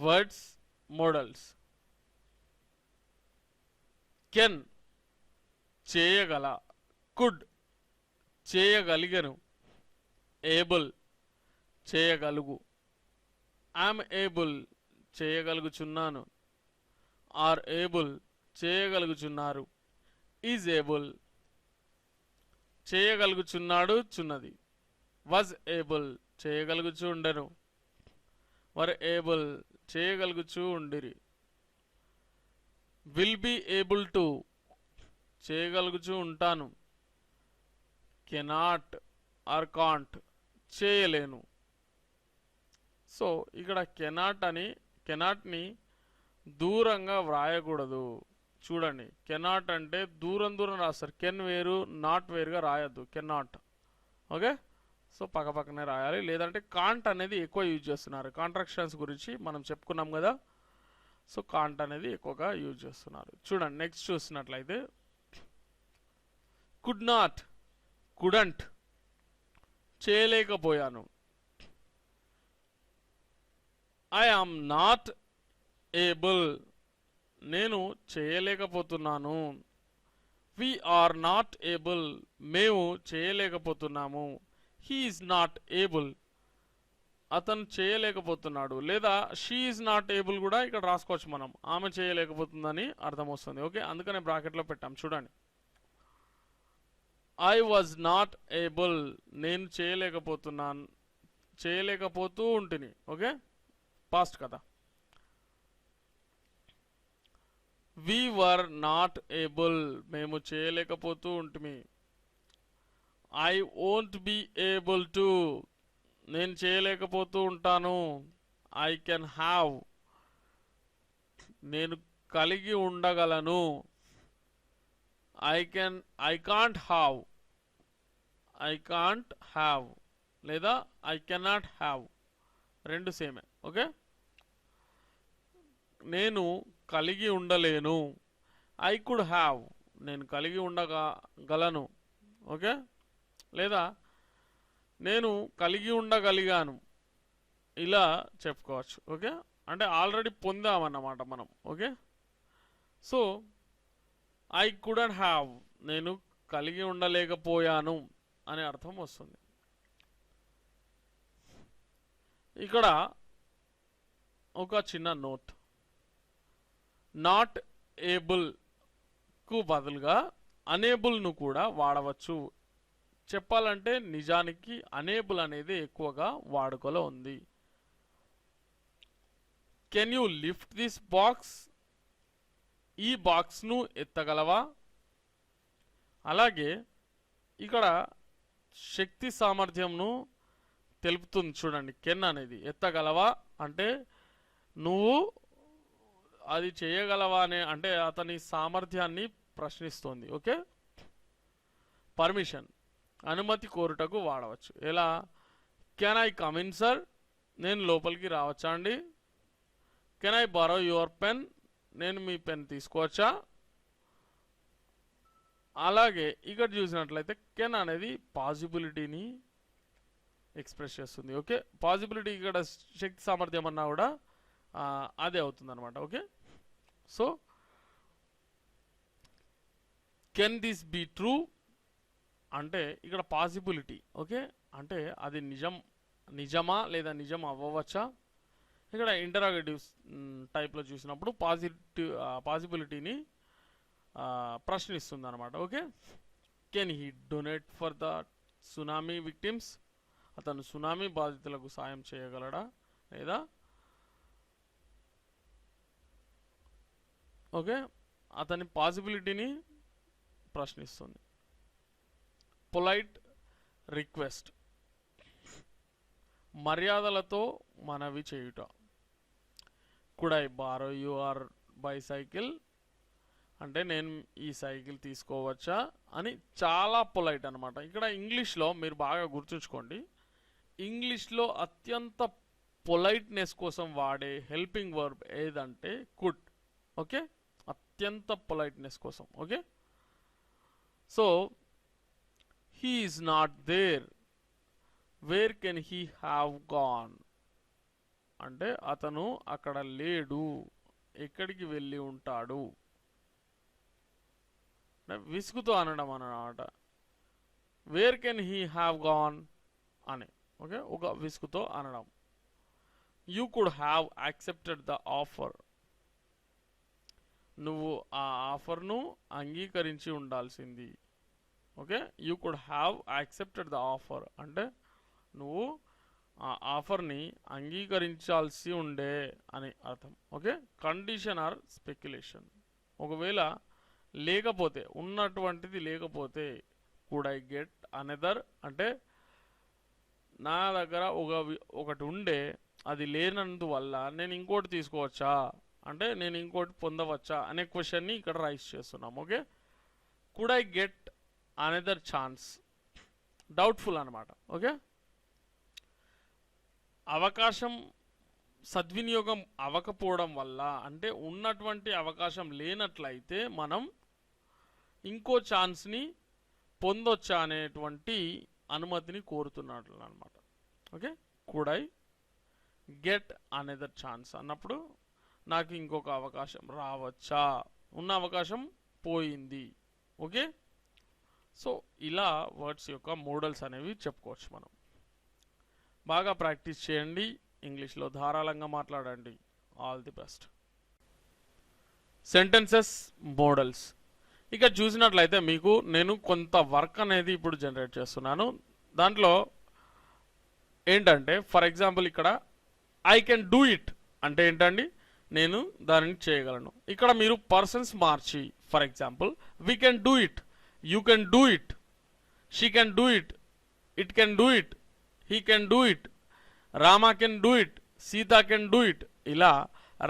Words models. Can చేయగల, could చేయగలిగను, able చేయగలుగు, ఐఎమ్ ఏబుల్ చేయగలుగుచున్నాను, ఆర్ ఏబుల్ చేయగలుగుచున్నారు, ఈజ్ ఏబుల్ చేయగలుగుచున్నాడు చున్నది, వాజ్ ఏబుల్ చేయగలుగుచు ఉండెను, వర్ ఏబుల్ చేయగలుగుచు ఉండిరి, విల్ బీ ఏబుల్ టు చేయగలుగుచు ఉంటాను, కెనాట్ ఆర్ కాంట్ చేయలేను. సో ఇక్కడ కెనాట్ని దూరంగా వ్రాయకూడదు. చూడండి, కెనాట్ అంటే దూరం దూరం రాస్తారు. కెన్ వేరు, నాట్ వేరుగా రాయొద్దు. Cannot, okay. సో పక్కనే రాయాలి. లేదంటే కాంట్ అనేది ఎక్కువ యూజ్ చేస్తున్నారు. కాంట్రాక్షన్స్ గురించి మనం చెప్పుకున్నాం కదా. సో కాంట్ అనేది ఎక్కువగా యూజ్ చేస్తున్నారు. చూడండి, నెక్స్ట్ చూసినట్లయితే కుడ్ నాట్, కుడంట్ చేయలేకపోయాను, ఐ ఆమ్ నాట్ ఏబుల్ నేను చేయలేకపోతున్నాను, వి ఆర్ నాట్ ఏబుల్ మేము చేయలేకపోతున్నాము, హీ ఈజ్ నాట్ ఏబుల్ అతను చేయలేకపోతున్నాడు. లేదా షీ ఈజ్ నాట్ ఏబుల్ కూడా ఇక్కడ రాసుకోవచ్చు మనం. ఆమె చేయలేకపోతుందని అర్థం వస్తుంది. ఓకే, అందుకనే బ్రాకెట్లో పెట్టాం. చూడండి, ఐ వాజ్ నాట్ ఏబుల్ నేను చేయలేకపోతూ ఉంటుంది. ఓకే, పాస్ట్ కదా. వి వర్ నాట్ ఏబుల్ మేము చేయలేకపోతూ ఉంటుంది. I won't be able to నేను చేయలేకపోతూ ఉంటాను. ఐ కెన్ హ్యావ్ నేను కలిగి ఉండగలను. ఐ కాంట్ హ్యావ్ లేదా ఐ కెనాట్ హ్యావ్ రెండు సేమే. ఓకే, నేను కలిగి ఉండలేను. ఐ కుడ్ హ్యావ్ నేను కలిగి ఉండగలను. ఓకే, లేదా నేను కలిగి ఉండగలిగాను ఇలా చెప్పుకోవచ్చు. ఓకే, అంటే ఆల్రెడీ పొందామన్నమాట మనం. Okay, so I couldn't have నేను కలిగి ఉండలేకపోయాను అనే అర్థం వస్తుంది. ఇక్కడ ఒక చిన్న నోట్, నాట్ ఏబుల్కు బదులుగా అనేబుల్ను కూడా వాడవచ్చు. చెప్పాలంటే నిజానికి అనేబుల్ అనేది ఎక్కువగా వాడుకలో ఉంది. Can you lift this box ఈ బాక్స్ను ఎత్తగలవా. అలాగే ఇక్కడ శక్తి సామర్థ్యంను తెలుపుతుంది. చూడండి, కెన్ అనేది ఎత్తగలవా అంటే నువ్వు అది చేయగలవా అనే అంటే అతని సామర్థ్యాన్ని ప్రశ్నిస్తోంది. ఓకే, పర్మిషన్ అనుమతి కోరుటకు వాడవచ్చు. ఎలా, can I come in sir నేను లోపలికి రావచ్చా అండి. Can I borrow your pen నేను మీ పెన్ తీసుకోవచ్చా. అలాగే ఇక్కడ చూసినట్లయితే కెన్ అనేది పాసిబిలిటీని ఎక్స్ప్రెస్ చేస్తుంది. ఓకే, పాసిబిలిటీ ఇక్కడ శక్తి సామర్థ్యం అన్నా కూడా అదే అవుతుంది అనమాట. Okay, so can this be true అంటే ఇక్కడ పాసిబిలిటీ. ఓకే, అంటే అది నిజమా లేదా నిజం అవ్వవచ్చా. ఇక్కడ ఇంటరాగేటివ్ టైప్లో చూసినప్పుడు పాసిబిలిటీని ప్రశ్నిస్తుంది అనమాట. Okay, can he donate for the tsunami victims అతను సునామీ బాధితులకు సాయం చేయగలడా లేదా. ఓకే, అతని పాసిబిలిటీని ప్రశ్నిస్తుంది. పొలైట్ రిక్వెస్ట్ మర్యాదలతో మనవి చేయుట. Could I borrow your bicycle అంటే నేను ఈ సైకిల్ తీసుకోవచ్చా అని చాలా పొలైట్ అనమాట. ఇక్కడ ఇంగ్లీష్లో మీరు బాగా గుర్తుంచుకోండి, ఇంగ్లీష్లో అత్యంత పొలైట్నెస్ కోసం వాడే హెల్పింగ్ వర్బ్ ఏదంటే కుడ్. ఓకే, అత్యంత పొలైట్నెస్ కోసం. Okay, so he is not there where can he have gone అంటే అతను అక్కడ లేడు, ఎక్కడికి వెళ్ళి ఉంటాడు. విసుగుతో అనడం అన్నమాట. Where can he have gone అని. ఓకే, ఒక విసుగుతో అనడం. You could have accepted the offer. నువ్వు ఆ ఆఫర్ను అంగీకరించి ఉండాల్సింది. Okay, you could have accepted the offer అంటే నువ్వు ఆ ఆఫర్ని అంగీకరించాల్సి ఉండే అని అర్థం. Okay, condition or speculation. ఒకవేళ లేకపోతే, ఉన్నటువంటిది లేకపోతే, కుడ్ ఐ గెట్ అనదర్ అంటే నా దగ్గర ఒకటి ఉండే అది లేనందువల్ల నేను ఇంకోటి తీసుకోవచ్చా అంటే నేను ఇంకోటి పొందవచ్చా అనే క్వశ్చన్ని ఇక్కడ రైజ్ చేస్తున్నాం. Okay, could I get another chance, doubtful అనమాట. ఓకే, అవకాశం సద్వినియోగం అవ్వకపోవడం వల్ల అంటే ఉన్నటువంటి అవకాశం లేనట్లయితే మనం ఇంకో ఛాన్స్ని పొందొచ్చా అనేటువంటి అనుమతిని కోరుతున్నట్లు అనమాట. Okay, could I get another chance అన్నప్పుడు నాకు ఇంకొక అవకాశం రావచ్చా, ఉన్న అవకాశం పోయింది. ఓకే, సో ఇలా వర్డ్స్ యొక్క మోడల్స్ అనేవి చెప్పుకోవచ్చు మనం. బాగా ప్రాక్టీస్ చేయండి, ఇంగ్లీష్లో ధారాళంగా మాట్లాడండి. All the best. Sentences models ఇక చూసినట్లయితే మీకు నేను కొంత వర్క్ అనేది ఇప్పుడు జనరేట్ చేస్తున్నాను. దాంట్లో ఏంటంటే ఫర్ ఎగ్జాంపుల్ ఇక్కడ ఐ కెన్ డూ ఇట్ అంటే ఏంటండి, నేను దానిని చేయగలను. ఇక్కడ మీరు persons March for example we can do it, you can do it, she can do it, it can do it, he can do it, Rama can do it, Sita can do it, ఇలా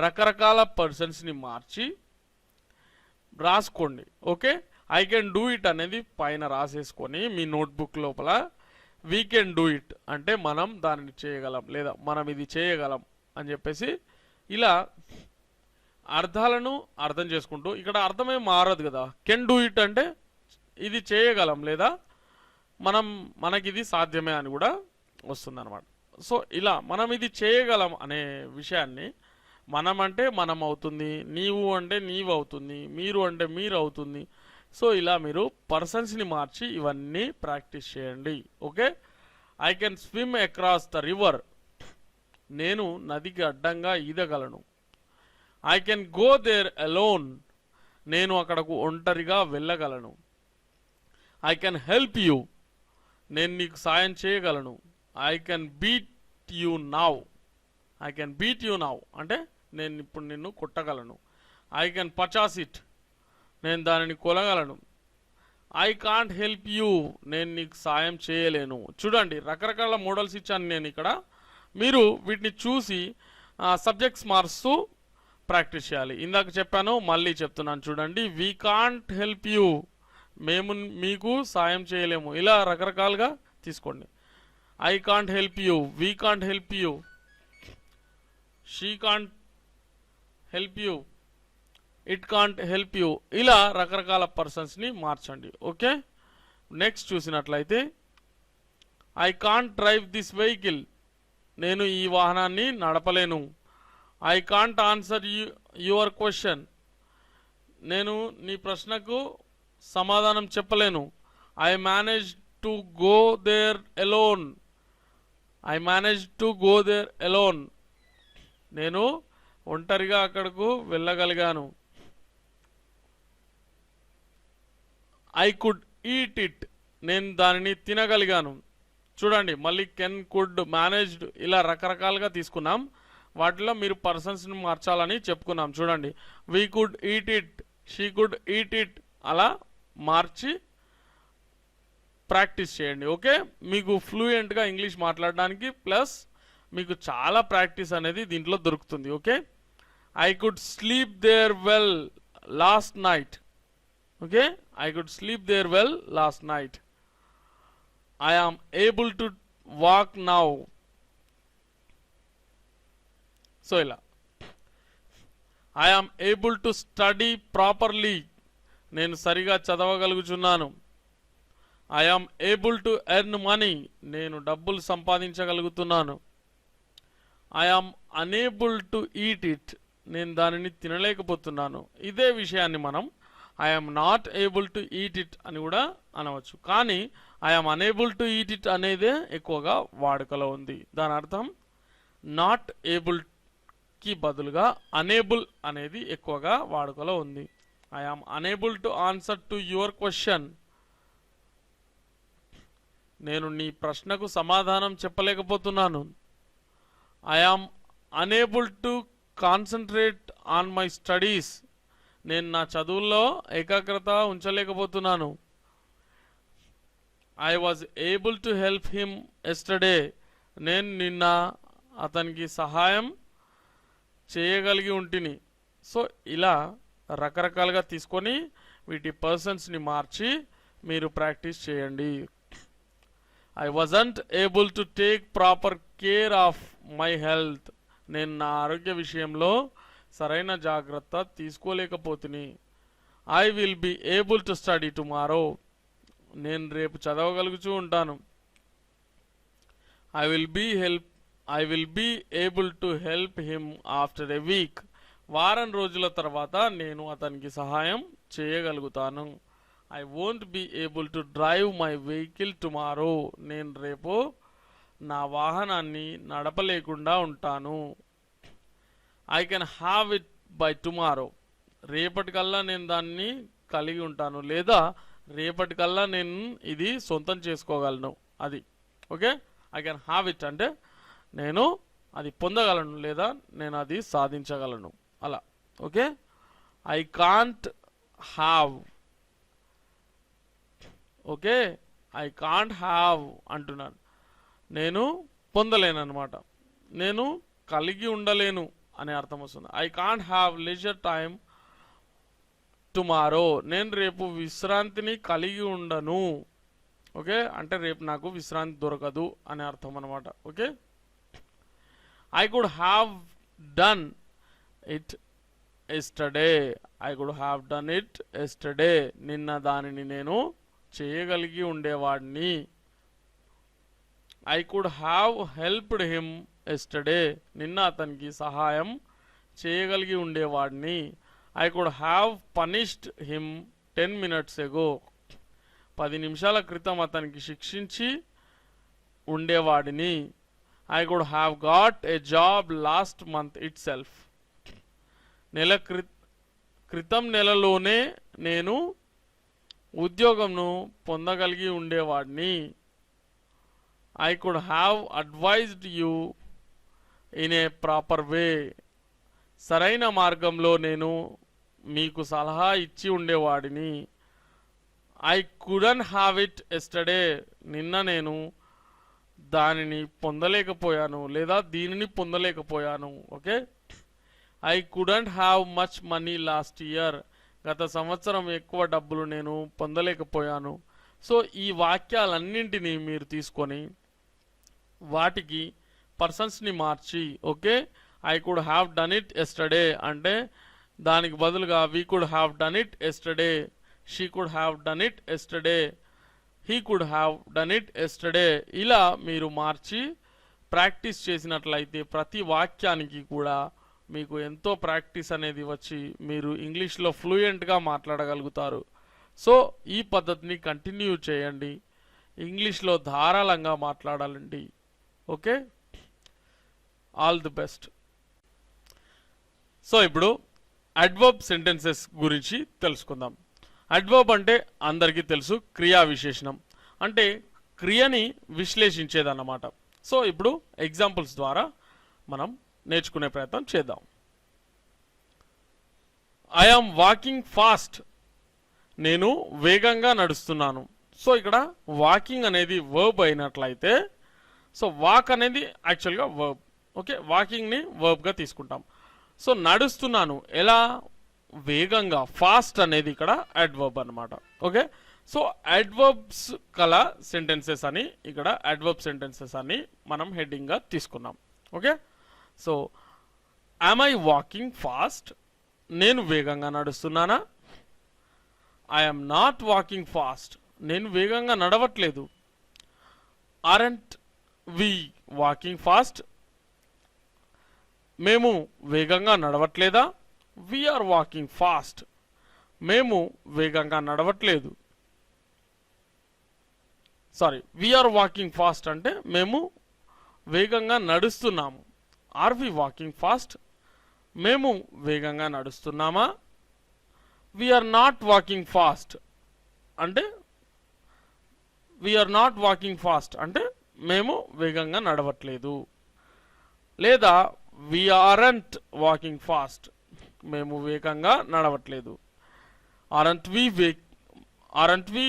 రకరకాల పర్సన్స్ని మార్చి రాసుకోండి. Okay, I can do it అనేది పైన రాసేసుకొని మీ notebook లోపల we can do it అంటే మనం దానిని చేయగలం లేదా మనం ఇది చేయగలం అని చెప్పేసి ఇలా అర్థాలను అర్థం చేసుకుంటూ, ఇక్కడ అర్థమే మారదు కదా. కెన్ డూ ఇట్ అంటే ఇది చేయగలం లేదా మనకి ఇది సాధ్యమే అని కూడా వస్తుంది అనమాట. సో ఇలా మనం ఇది చేయగలం అనే విషయాన్ని మనం అంటే మనం అవుతుంది, నీవు అంటే నీవు అవుతుంది, మీరు అంటే మీరు అవుతుంది. సో ఇలా మీరు పర్సన్స్ని మార్చి ఇవన్నీ ప్రాక్టీస్ చేయండి. Okay, I can swim across the river నేను నదికి అడ్డంగా ఈదగలను. I can go there alone నేను అక్కడకు ఒంటరిగా వెళ్ళగలను. ఐ కెన్ హెల్ప్ యూ నేను నీకు సాయం చేయగలను. I can beat you now I can beat you now అంటే నేను ఇప్పుడు నిన్ను కొట్టగలను. ఐ కెన్ పచాస్ ఇట్ నేను దానిని కొలగలను. ఐ కాంట్ హెల్ప్ యూ నేను నీకు సాయం చేయలేను. చూడండి రకరకాల మోడల్స్ ఇచ్చాను నేను ఇక్కడ. మీరు వీటిని చూసి సబ్జెక్ట్స్ మారుస్తూ ప్రాక్టీస్ చేయాలి. ఇందాక చెప్పాను మళ్ళీ చెప్తున్నాను చూడండి. వీ కాంట్ హెల్ప్ యూ మేము మీకు సాయం చేయలేము. ఇలా రకరకాలుగా తీసుకోండి. I can't help you, we can't help you, she can't help you, it can't help you, ఇలా రకరకాల పర్సన్స్ని మార్చండి. ఓకే, నెక్స్ట్ చూసినట్లయితే I can't drive this vehicle నేను ఈ వాహనాన్ని నడపలేను. I can't answer your question నేను నీ ప్రశ్నకు సమాధానం చెప్పలేను. I manage to go there alone I manage to go there alone నేను ఒంటరిగా అక్కడకు వెళ్ళగలిగాను. ఐ కుడ్ ఈట్ ఇట్ నేను దానిని తినగలిగాను. చూడండి మళ్ళీ కెన్, కుడ్, మేనేజ్డ్ ఇలా రకరకాలుగా తీసుకున్నాం. వాటిలో మీరు పర్సన్స్ని మార్చాలని చెప్పుకున్నాం. చూడండి we could eat it, she could eat it అలా మార్చి ప్రాక్టీస్ చేయండి. ఓకే, మీకు ఫ్లూయెంట్గా ఇంగ్లీష్ మాట్లాడడానికి ప్లస్ మీకు చాలా ప్రాక్టీస్ అనేది దీంట్లో దొరుకుతుంది. Okay, I could sleep there well last night. Okay, I could sleep there well last night. I am able to walk now. So ఇలా I am able to study properly నేను సరిగా చదవగలుగుచున్నాను. I am able to earn money నేను డబ్బులు సంపాదించగలుగుతున్నాను. I am unable to eat it, నేను దానిని తినలేకపోతున్నాను. ఇదే విషయాన్ని మనం I am not able to eat it అని కూడా అనవచ్చు. కానీ I am unable to eat it అనేదే ఎక్కువగా వాడుకలో ఉంది. దాని అర్థం నాట్ ఏబుల్ కి బదులుగా అనేబుల్ అనేది ఎక్కువగా వాడుకలో ఉంది. I am unable to answer to your question, నేను నీ ప్రశ్నకు సమాధానం చెప్పలేకపోతున్నాను. I am unable to concentrate on my studies, నేను నా చదువుల్లో ఏకాగ్రత ఉంచలేకపోతున్నాను. I was able to help him yesterday, నేను నిన్న అతనికి సహాయం చేయగలిగి ఉంటిని. సో ఇలా రకరకాలుగా తీసుకొని వీటి పర్సన్స్ని మార్చి మీరు ప్రాక్టీస్ చేయండి. I wasn't able to take proper care of my health, నేను నా ఆరోగ్య విషయంలో సరైన జాగ్రత్త తీసుకోలేకపోతుని. I will be able to study tomorrow, నేను రేపు చదవగలుగుతూ ఉంటాను. I will be able to help him after a week, వారం రోజుల తర్వాత నేను అతనికి సహాయం చేయగలుగుతాను. I won't be able to drive my vehicle tomorrow, నేను రేపు నా వాహనాన్ని నడపలేకుండా ఉంటాను. I can have it by tomorrow, రేపటికల్లా నేను దాన్ని కలిగి ఉంటాను, లేదా రేపటికల్లా నేను ఇది సొంతం చేసుకోగలను. అది okay. I can have it అంటే నేను అది పొందగలను లేదా నేను అది సాధించగలను అలా. Okay. I can't have, okay, I can't have అంటున్నాను, నేను పొందలేను అనమాట, నేను కలిగి ఉండలేను అనే అర్థం వస్తుంది. I can't have leisure time tomorrow, నేను రేపు విశ్రాంతిని కలిగి ఉండను. ఓకే, అంటే రేపు నాకు విశ్రాంతి దొరకదు అనే అర్థం అనమాట. Okay. I could have done it yesterday, I could have done it yesterday, నిన్న దానిని నేను చేయగలిగి ఉండేవాడిని. I could have helped him yesterday, నిన్న అతనికి సహాయం చేయగలిగి ఉండేవాడిని. I could have punished him 10 minutes ago, 10 నిమిషాల క్రితం అతనికి శిక్షించి ఉండేవాడిని. I could have got a job last month it self, క్రితం నెలలోనే నేను ఉద్యోగంను పొందగలిగి ఉండేవాడిని. I could have advised you in a proper way, సరైన మార్గంలో నేను మీకు సలహా ఇచ్చి ఉండేవాడిని. I couldn't have it yesterday, నిన్న నేను దానిని పొందలేకపోయాను లేదా దీనిని పొందలేకపోయాను. Okay. I couldn't have much money last year, గత సంవత్సరం ఎక్కువ డబ్బులు నేను పొందలేకపోయాను. సో ఈ వాక్యాలన్నింటినీ మీరు తీసుకొని వాటికి పర్సన్స్ని మార్చి, okay, I could have done it yesterday అంటే దానికి బదులుగా we could have done it yesterday, she could have done it yesterday, he could have done it yesterday, ఇలా మీరు మార్చి ప్రాక్టీస్ చేసినట్లయితే ప్రతి వాక్యానికి కూడా మీకు ఎంతో ప్రాక్టీస్ అనేది వచ్చి మీరు ఇంగ్లీష్లో ఫ్లూయెంట్గా మాట్లాడగలుగుతారు. సో ఈ పద్ధతిని కంటిన్యూ చేయండి, ఇంగ్లీష్లో ధారాళంగా మాట్లాడాలండి. Okay, all the best. So ఇప్పుడు అడ్వర్బ్ సెంటెన్సెస్ గురించి తెలుసుకుందాం. అడ్వర్బ్ అంటే అందరికీ తెలుసు, క్రియా విశేషణం అంటే క్రియని విశ్లేషించేదన్నమాట. సో ఇప్పుడు ఎగ్జాంపుల్స్ ద్వారా మనం నేర్చుకునే ప్రయత్నం చేద్దాం. ఐ ఆమ్ వాకింగ్ ఫాస్ట్, నేను వేగంగా నడుస్తున్నాను. సో ఇక్కడ వాకింగ్ అనేది వర్బ్ అయినట్లయితే, సో వాక్ అనేది యాక్చువల్గా వర్బ్. ఓకే, వాకింగ్ని వర్బ్గా తీసుకుంటాం. సో నడుస్తున్నాను ఎలా, వేగంగా, ఫాస్ట్ అనేది ఇక్కడ అడ్వర్బ్ అనమాట. ఓకే, సో అడ్వర్బ్స్ కల సెంటెన్సెస్ అని ఇక్కడ అడ్వర్బ్ సెంటెన్సెస్ అని మనం హెడ్డింగ్గా తీసుకున్నాం. Okay, so am I walking fast, నేను వేగంగా నడుస్తున్నానా. ఐఎమ్ నాట్ వాకింగ్ ఫాస్ట్, నేను వేగంగా నడవట్లేదు. ఆరెంట్ వి వాకింగ్ ఫాస్ట్, మేము వేగంగా నడవట్లేదా? We're walking fast. మేము వేగంగా నడవట్లేదు. సారీ, వీఆర్ వాకింగ్ ఫాస్ట్ అంటే మేము వేగంగా నడుస్తున్నాము. Are we walking fast? మేము వేగంగా నడుస్తున్నామా? వీఆర్ నాట్ వాకింగ్ ఫాస్ట్ అంటే వీఆర్ నాట్ వాకింగ్ ఫాస్ట్ అంటే మేము వేగంగా నడవట్లేదు. లేదా వీఆర్ంట్ వాకింగ్ ఫాస్ట్, మేము వేగంగా నడవట్లేదు. ఆరంట్ వి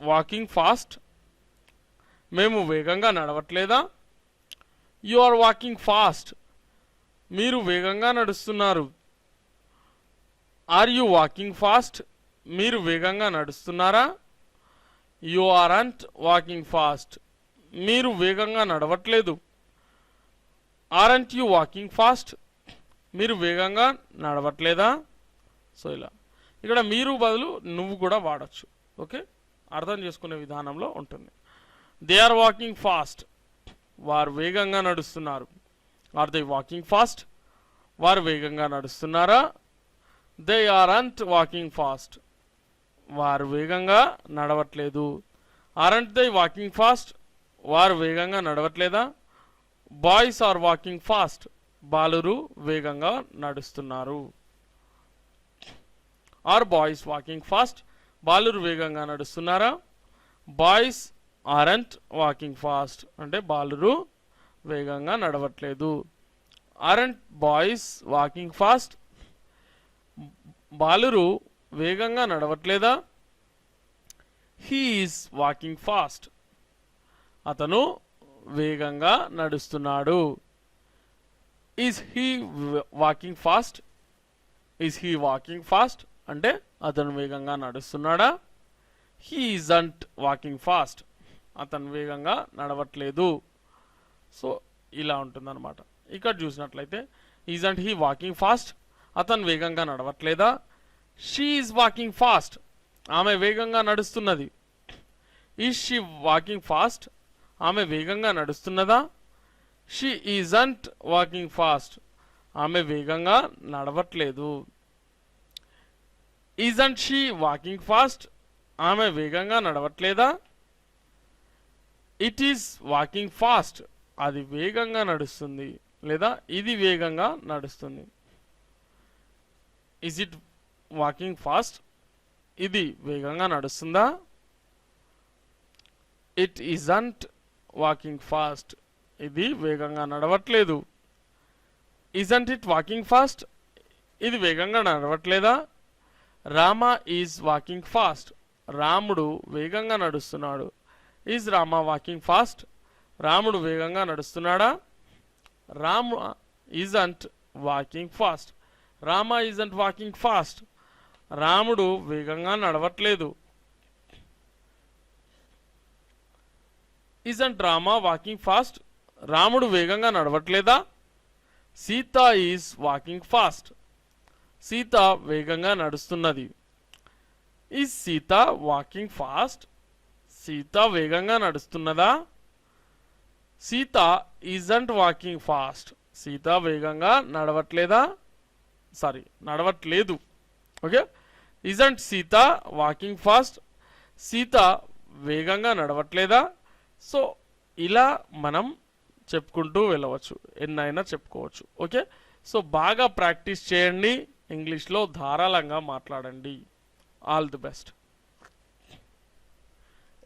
వాకింగ్ ఫాస్ట్, మేము వేగంగా నడవట్లేదా? యు ఆర్ వాకింగ్ ఫాస్ట్, మీరు వేగంగా నడుస్తున్నారు. ఆర్ యు వాకింగ్ ఫాస్ట్, మీరు వేగంగా నడుస్తున్నారా? యు ఆరంట్ వాకింగ్ ఫాస్ట్, మీరు వేగంగా నడవట్లేదు. ఆరంట్ యు వాకింగ్ ఫాస్ట్, మీరు వేగంగా నడవట్లేదా? సో ఇలా ఇక్కడ మీరు బదులు నువ్వు కూడా వాడచ్చు. ఓకే, అర్థం చేసుకునే విధానంలో ఉంటుంది. దే ఆర్ వాకింగ్ ఫాస్ట్, వారు వేగంగా నడుస్తున్నారు. ఆర్ దే వాకింగ్ ఫాస్ట్, వారు వేగంగా నడుస్తున్నారా? దే ఆరంట్ వాకింగ్ ఫాస్ట్, వారు వేగంగా నడవట్లేదు. ఆరంట్ దే వాకింగ్ ఫాస్ట్, వారు వేగంగా నడవట్లేదా? బాయ్స్ ఆర్ వాకింగ్ ఫాస్ట్, బాలురు వేగంగా నడుస్తున్నారు. ఆర్ బాయ్స్ వాకింగ్ ఫాస్ట్, బాలురు వేగంగా నడుస్తున్నారా? బాయ్స్ ఆరంట్ వాకింగ్ ఫాస్ట్ అంటే బాలురు వేగంగా నడవట్లేదు. ఆరంట్ బాయ్స్ వాకింగ్ ఫాస్ట్, బాలురు వేగంగా నడవట్లేదా? హీ ఈజ్ వాకింగ్ ఫాస్ట్, అతను వేగంగా నడుస్తున్నాడు. Is he walking fast, is he walking fast అంటే అతను వేగంగా నడుస్తున్నాడా? హీ ఈజంట్ వాకింగ్ ఫాస్ట్, అతను వేగంగా నడవట్లేదు. సో ఇలా ఉంటుందన్నమాట. ఇక్కడ చూసినట్లయితే ఈజంట్ హీ వాకింగ్ ఫాస్ట్, అతను వేగంగా నడవట్లేదా? షీ ఈజ్ వాకింగ్ ఫాస్ట్, ఆమె వేగంగా నడుస్తున్నది. ఈజ్ షీ వాకింగ్ ఫాస్ట్, ఆమె వేగంగా నడుస్తున్నదా? షీ ఈజంట్ వాకింగ్ ఫాస్ట్, ఆమె వేగంగా నడవట్లేదు. ఈజంట్ షీ వాకింగ్ ఫాస్ట్, ఆమె వేగంగా నడవట్లేదా? ఇట్ ఈస్ వాకింగ్ ఫాస్ట్, అది వేగంగా నడుస్తుంది లేదా ఇది వేగంగా నడుస్తుంది. ఈజ్ ఇట్ వాకింగ్ ఫాస్ట్, ఇది వేగంగా నడుస్తుందా? ఇట్ ఈజంట్ వాకింగ్ ఫాస్ట్, ఇది వేగంగా నడవట్లేదు. ఈజంట్ ఇట్ వాకింగ్ ఫాస్ట్, ఇది వేగంగా నడవట్లేదా? రామ ఈజ్ వాకింగ్ ఫాస్ట్, రాముడు వేగంగా నడుస్తున్నాడు. ఈజ్ రామ వాకింగ్ ఫాస్ట్, రాముడు వేగంగా నడుస్తున్నాడా? Rama isn't walking fast, Rama isn't walking fast, రాముడు వేగంగా నడవట్లేదు. ఈజంట్ రామ వాకింగ్ ఫాస్ట్, రాముడు వేగంగా నడవట్లేదా? Sita is walking fast, Sita వేగంగా నడుస్తున్నది. Is Sita walking fast, Sita వేగంగా నడుస్తున్నదా? Sita isn't walking fast, Sita వేగంగా నడవట్లేదా? సారీ, నడవట్లేదు. Okay, isn't Sita walking fast, Sita వేగంగా నడవట్లేదా? సో ఇలా మనం చెప్పుకుంటూ వెళ్ళవచ్చు, ఎన్నైనా చెప్పుకోవచ్చు. ఓకే, సో బాగా ప్రాక్టీస్ చేయండి, ఇంగ్లీష్లో ధారాళంగా మాట్లాడండి. All the best.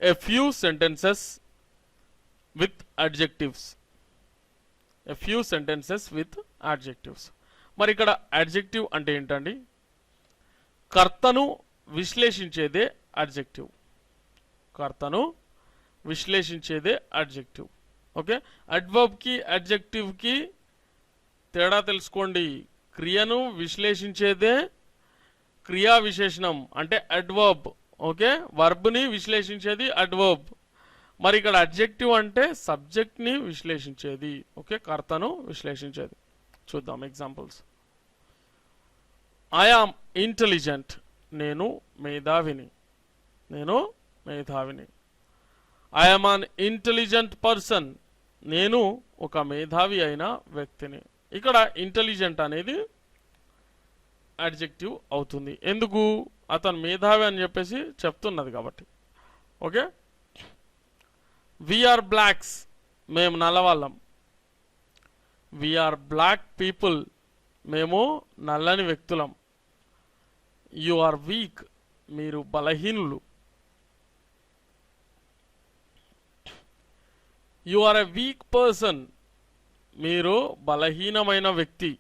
A few sentences with adjectives. A few sentences with adjectives. మరి ఇక్కడ అడ్జెక్టివ్ అంటే ఏంటండి? కర్తను విశ్లేషించేదే అడ్జెక్టివ్. కర్తను విశ్లేషించేదే అడ్జెక్టివ్. ఓకే, అడ్వర్బ్కి అడ్జెక్టివ్కి తేడా తెలుసుకోండి. క్రియను విశ్లేషించేదే క్రియా విశేషణం అంటే అడ్వర్బ్. ఓకే, వర్బ్ని విశ్లేషించేది అడ్వర్బ్. మరి ఇక్కడ అడ్జెక్టివ్ అంటే సబ్జెక్ట్ని విశ్లేషించేది. ఓకే, కర్తను విశ్లేషించేది. చూద్దాం ఎగ్జాంపుల్స్. ఐ ఆమ్ ఇంటెలిజెంట్, నేను మేధావిని. నేను మేధావిని. I am an intelligent person, నేను ఒక మేధావి అయిన వ్యక్తిని. ఇక్కడ ఇంటెలిజెంట్ అనేది అడ్జెక్టివ్ అవుతుంది. ఎందుకు? అతను మేధావి అని చెప్పేసి చెప్తున్నది కాబట్టి. ఓకే, వీఆర్ బ్లాక్స్, మేము నల్లవాళ్ళం. వీఆర్ బ్లాక్ పీపుల్, మేము నల్లని వ్యక్తులం. యు ఆర్ వీక్, మీరు బలహీనులు. You are a weak person, మీరు బలహీనమైన వ్యక్తి.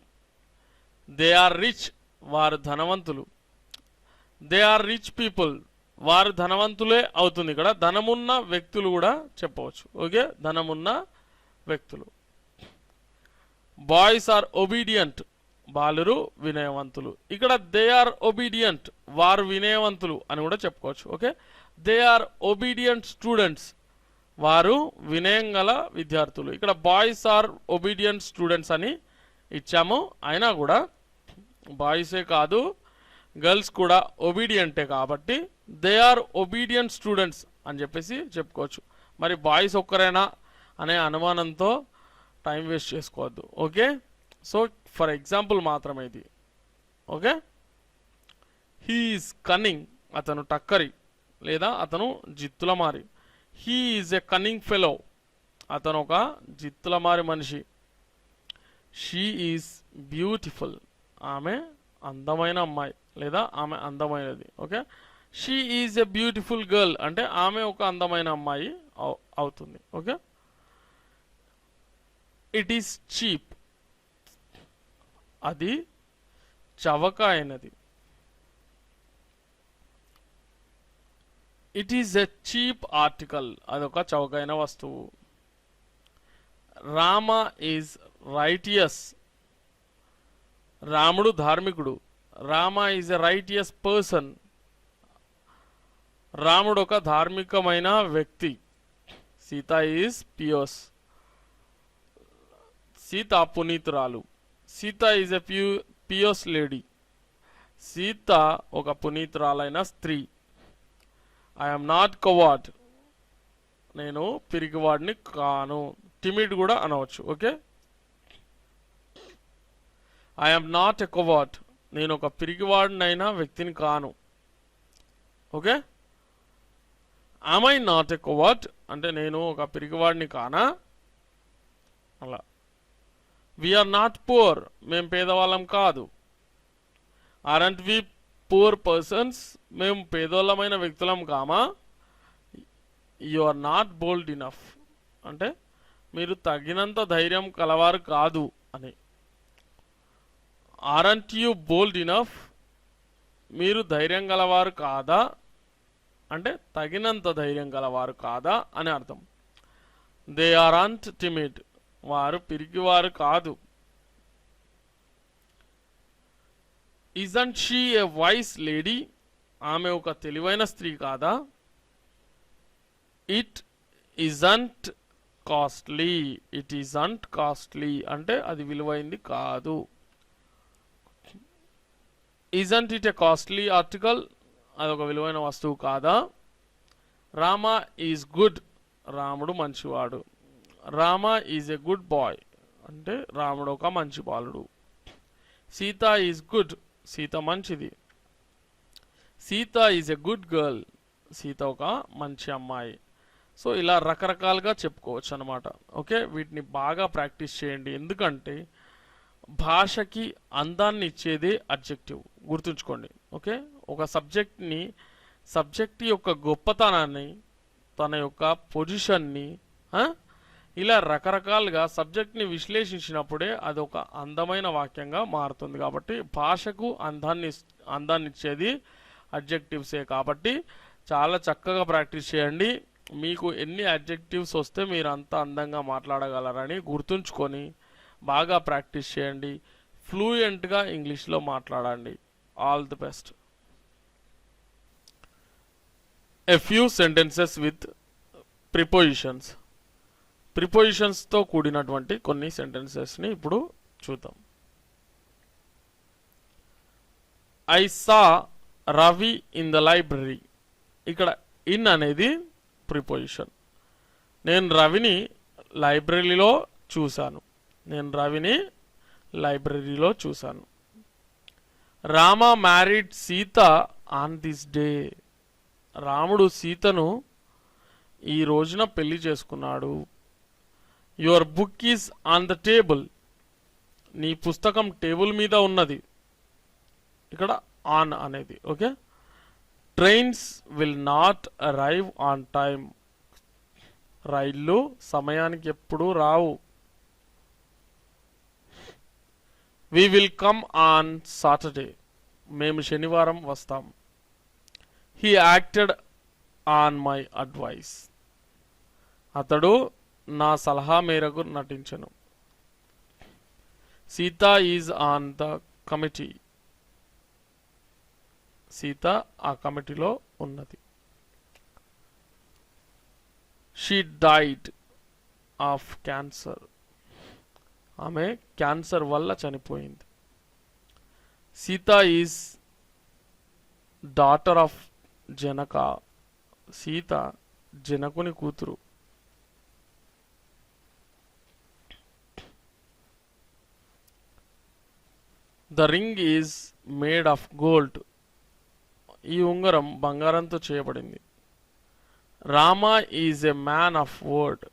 దే ఆర్ రిచ్, వారు ధనవంతులు. దే ఆర్ రిచ్ పీపుల్, వారు ధనవంతులే అవుతుంది. ఇక్కడ ధనమున్న వ్యక్తులు కూడా చెప్పవచ్చు. ఓకే, ధనమున్న వ్యక్తులు. బాయ్స్ ఆర్ ఒబీడియంట్, బాలురు వినయవంతులు. ఇక్కడ దే ఆర్ ఒబీడియంట్, వారు వినయవంతులు అని కూడా చెప్పుకోవచ్చు. Okay, they are obedient students, వారు వినయం గల విద్యార్థులు. ఇక్కడ బాయ్స్ ఆర్ ఒబీడియంట్ స్టూడెంట్స్ అని ఇచ్చాము. అయినా కూడా బాయ్సే కాదు, గర్ల్స్ కూడా ఒబీడియంటే కాబట్టి దే ఆర్ ఒబీడియంట్ స్టూడెంట్స్ అని చెప్పేసి చెప్పుకోవచ్చు. మరి బాయ్స్ ఒక్కరేనా అనే అనుమానంతో టైం వేస్ట్ చేసుకోవద్దు. ఓకే, సో ఫర్ ఎగ్జాంపుల్ మాత్రమే ఇది. ఓకే, హీ ఈజ్ కన్నింగ్, అతను టక్కరి లేదా అతను జిత్తులమారి. He is a cunning fellow, అతను ఒక జిత్తులమారి మనిషి. షీ ఈజ్ బ్యూటిఫుల్, ఆమె అందమైన అమ్మాయి లేదా ఆమె అందమైనది. Okay, she is a beautiful girl అంటే ఆమె ఒక అందమైన అమ్మాయి అవుతుంది. ఓకే, ఇట్ ఈస్ చీప్, అది చవక అయినది. It is a cheap article, అదొక చౌకైన వస్తువు. రామ ఈజ్ రైటియస్, రాముడు ధార్మికుడు. Rama is a righteous person, రాముడు ఒక ధార్మికమైన వ్యక్తి. సీత ఈజ్ పియోస్, సీత పునీతురాలు. Sita is a pious lady, Sita ఒక పునీతురాలైన స్త్రీ. ఐఎమ్ నాట్ కవర్డ్, నేను పిరికివాడిని కాను. టిమిడ్ కూడా అనవచ్చు. Okay, I'm not a coward, నేను ఒక పిరికివాడినైనా వ్యక్తిని కాను. Okay, am I not a coward అంటే నేను ఒక పిరికివాడిని కానా అలా. వీఆర్ నాట్ పూర్, మేము పేదవాళ్ళం కాదు. ఆర్ంట్ వి పూర్ పర్సన్స్, మేము పేదోళ్ళమైన వ్యక్తులం comma. You are not bold enough అంటే మీరు తగినంత ధైర్యం కలవారు కాదు అని. ఆర్ంట్ యు బోల్డ్ ఇనఫ్, మీరు ధైర్యం గలవారు కాదా అంటే తగినంత ధైర్యం గలవారు కాదా అని అర్థం. దే ఆర్ అంట్ టిమిడ్, వారు పిరికివారు కాదు. Isn't she a wise lady, ఆమె ఒక తెలివైన స్త్రీ కాదా. It isn't costly, it isn't costly అంటే అది విలువైంది కాదు. Isn't it a costly article, అదొక విలువైన వస్తువు కాదా. రామ ఈజ్ గుడ్, రాముడు మంచివాడు. Rama is a good boy అంటే రాముడు ఒక మంచి బాలుడు. సీత ఈజ్ గుడ్, సీత మంచిది. Sita is a good girl, Sita ఒక మంచి అమ్మాయి. సో ఇలా రకరకాలుగా చెప్పుకోవచ్చు అనమాట. ఓకే, వీటిని బాగా ప్రాక్టీస్ చేయండి. ఎందుకంటే భాషకి అందాన్ని ఇచ్చేదే అడ్జెక్టివ్, గుర్తుంచుకోండి. ఓకే, ఒక సబ్జెక్ట్ యొక్క గొప్పతనాన్ని, తన యొక్క పొజిషన్ని ఇలా రకరకాలుగా సబ్జెక్ట్ని విశ్లేషించినప్పుడే అది ఒక అందమైన వాక్యంగా మారుతుంది. కాబట్టి భాషకు అందాన్ని ఇచ్చేది అడ్జెక్టివ్సే. కాబట్టి చాలా చక్కగా ప్రాక్టీస్ చేయండి. మీకు ఎన్ని అడ్జెక్టివ్స్ వస్తే మీరు అంత అందంగా మాట్లాడగలరని గుర్తుంచుకొని బాగా ప్రాక్టీస్ చేయండి. ఫ్లూయెంట్గా ఇంగ్లీష్లో మాట్లాడండి. All the best. A few sentences with prepositions. ప్రిపోజిషన్స్తో కూడినటువంటి కొన్ని సెంటెన్సెస్ని ఇప్పుడు చూద్దాం. I saw Ravi in the library. ఇక్కడ ఇన్ అనేది ప్రిపోజిషన్. నేను రవిని లైబ్రరీలో చూశాను. నేను రవిని లైబ్రరీలో చూశాను. Rama married Sita on this day. రాముడు సీతను ఈ రోజున పెళ్లి చేసుకున్నాడు. Your book is on the table. నీ పుస్తకం టేబుల్ మీద ఉన్నది. ఇక్కడ ఆన్ అనేది okay. Trains will not arrive on time. రైళ్ళు సమయానికి ఎప్పుడూ రావు. We will come on Saturday. మేము శనివారం వస్తాం. He acted on my advice. అతడు నా సలహా మేరకు నటించను. Sita is on the committee. Sita ఆ కమిటీలో ఉన్నది. She died of cancer. ఆమె క్యాన్సర్ వల్ల చనిపోయింది. Sita is daughter of Janaka. Sita జనకుని కూతురు. The ring is made of gold. ఈ ఉంగరం బంగారంతో చేయబడింది. Rama is a man of word.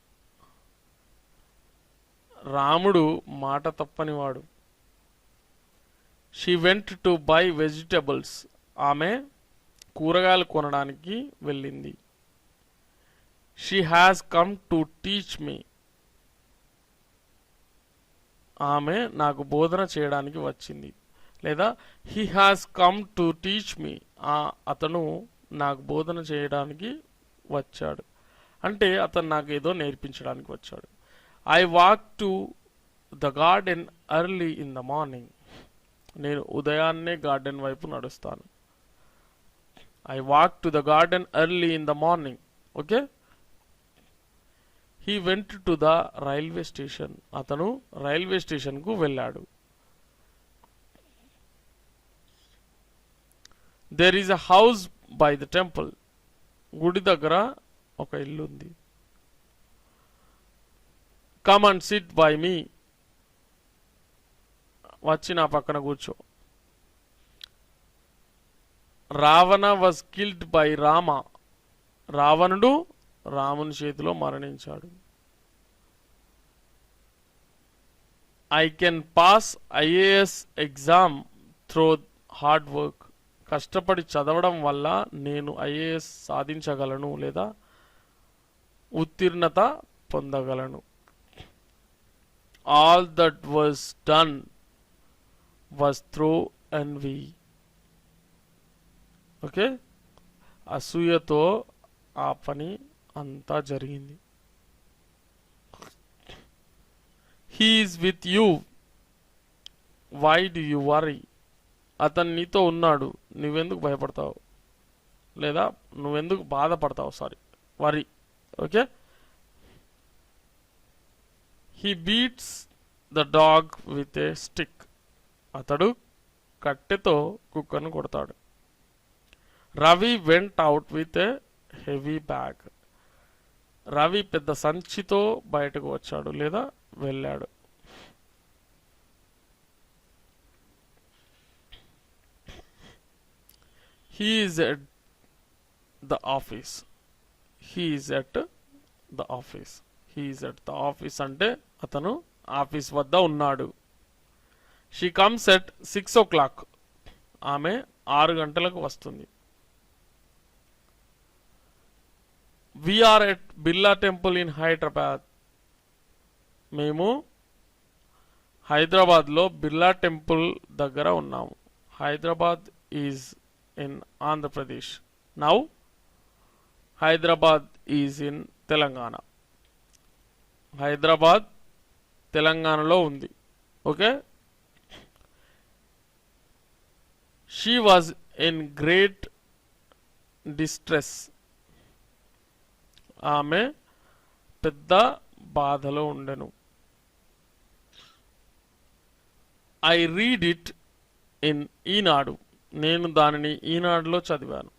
రాముడు మాట తప్పనివాడు. She went to buy vegetables. ఆమె కూరగాయలు కొనడానికి వెళ్ళింది. She has come to teach me. ఆమె నాకు బోధన చేయడానికి వచ్చింది. లేదా he has come to teach me. అతను నాకు బోధన చేయడానికి వచ్చాడు అంటే అతను నాకు ఏదో నేర్పించడానికి వచ్చాడు. I walk to the garden early in the morning. నేను ఉదయాన్నే గార్డెన్ వైపు నడుస్తాను. I walk to the garden early in the morning okay. He went to the railway station. అతను రైల్వే స్టేషన్కు వెళ్ళాడు. There is a house by the temple. గుడి దగ్గర ఒక ఇల్లు ఉంది. Come and sit by me. వచ్చి నా పక్కన కూర్చో. Ravana was killed by Rama. రావణుడు రాముని చేతిలో మరణించాడు. I can pass IAS exam through hard work. కష్టపడి చదవడం వల్ల నేను ఐఏఎస్ సాధించగలను లేదా ఉత్తీర్ణత పొందగలను. All that was done was through envy okay. అసూయతో ఆ పని అంతా జరిగింది. He is with you. Why do you worry. అతను నీతో ఉన్నాడు, నువ్వెందుకు భయపడతావు లేదా నువ్వెందుకు బాధపడతావు. Sorry worry okay. He beats the dog with a stick. అతడు కట్టెతో కుక్కను కొడతాడు. Ravi went out with a heavy bag. Ravi పెద్ద సంచితో బయటకు వచ్చాడు లేదా వెళ్ళాడు. He is at the office. He is at the office. He is at the office అంటే అతను ఆఫీస్ వద్ద ఉన్నాడు. She comes at 6 o'clock. ఆమె 6 గంటలకు వస్తుంది. We are at Birla Temple in Hyderabad. మేము హైదరాబాద్లో బిర్లా టెంపుల్ దగ్గర ఉన్నాము. Hyderabad is in Andhra Pradesh. Now Hyderabad is in Telangana. Hyderabad తెలంగాణలో ఉంది okay. She was in great distress. ఆమె పెద్ద బాధలో ఉండెను. I read it in ఈనాడు. నేను దానిని ఈనాడులో చదివాను.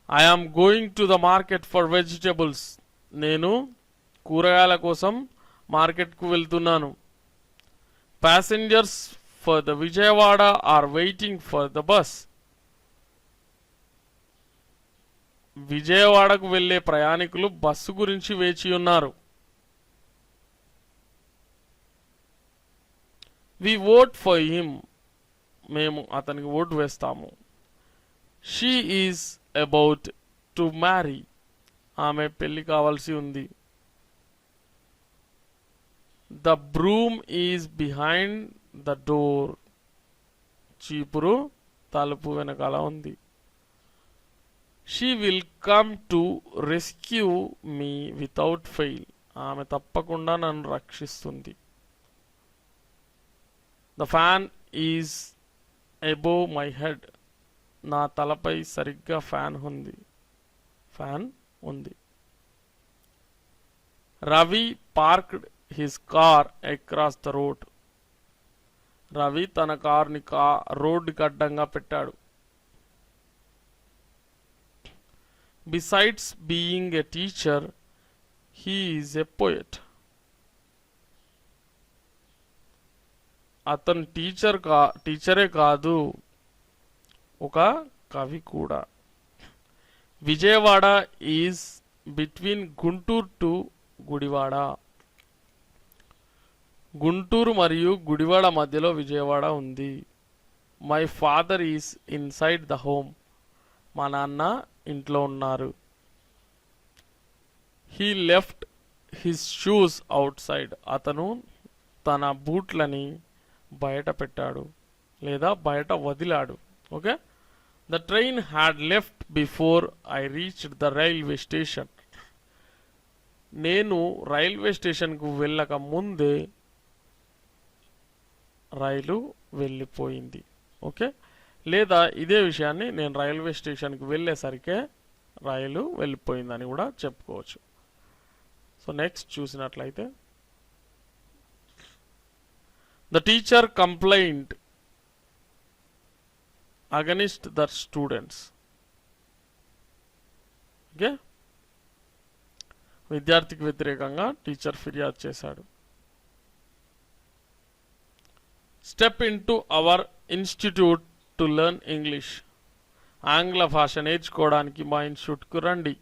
I am going to the market for vegetables. నేను కూరగాయల కోసం మార్కెట్కు వెళ్తున్నాను. Passengers for the Vijayawada are waiting for the bus. విజయవాడకు వెళ్లే ప్రయాణికులు బస్సు గురించి వేచి ఉన్నారు. We vote for him. మేము అతనికి ఓటు వేస్తాము. She is about to marry. ఆమె పెళ్లి కావాల్సి ఉంది. The broom is behind the door. చీపురు తలుపు వెనకాల ఉంది. She will come to rescue me without fail. ఆమె తప్పకుండా నన్ను రక్షిస్తుంది. The fan is above my head. నా తలపై సరిగ్గా ఫ్యాన్ ఉంది. Ravi parked his car across the road. Ravi తన కార్ని రోడ్డుకి అడ్డంగా పెట్టాడు. Besides being a teacher he is a poet. అతను టీచరే కాదు, ఒక కవి కూడా. Vijayawada is between Guntur to Gudivada. Guntur మరియు గుడివాడ మధ్యలో విజయవాడ ఉంది. My father is inside the home. మా నాన్న ఇంట్లో ఉన్నారు. He left his shoes outside. అతను తన బూట్లని బయట పెట్టాడు లేదా బయట వదిలాడు. Okay. The train had left before I reached the railway station. నేను రైల్వే స్టేషన్కు వెళ్ళక ముందే రైలు వెళ్ళిపోయింది. ఓకే. లేదా ఇదే విషయాన్ని నేను రైల్వే స్టేషన్కి వెళ్ళేసరికే రైలు వెళ్ళిపోయిందని కూడా చెప్పుకోవచ్చు. సో నెక్స్ట్ చూసినట్లయితే the teacher complaint against the students. Okay. విద్యార్థికి వ్యతిరేకంగా టీచర్ ఫిర్యాదు చేశాడు. Step in to our institute to learn English. ఆంగ్ల భాష నేర్చుకోవడానికి మా ఇన్స్టిట్యూట్కు రండి.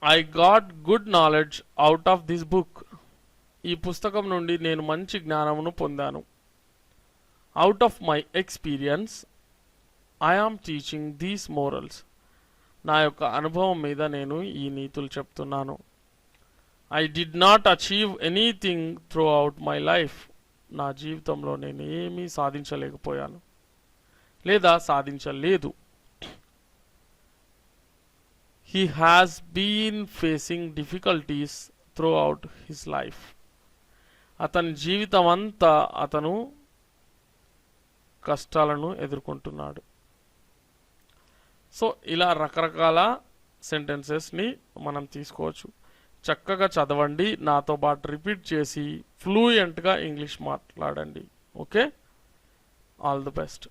I got good knowledge out of this book. ఈ పుస్తకం నుండి నేను మంచి జ్ఞానమును పొందాను. Out of my experience I am teaching these morals. నా యొక్క అనుభవం మీద నేను ఈ నీతులు చెప్తున్నాను. I did not achieve anything through out my life. నా జీవితంలో నేను ఏమీ సాధించలేకపోయాను లేదా సాధించలేదు. He has been facing difficulties throughout his life. అతని జీవితం అంతా అతను కష్టాలను ఎదుర్కొంటున్నాడు. సో ఇలా రకరకాల సెంటెన్సెస్ని మనం తీసుకోవచ్చు. చక్కగా చదవండి, నాతో పాటు రిపీట్ చేసి ఫ్లూయెంట్గా ఇంగ్లీష్ మాట్లాడండి. ఓకే. All the best.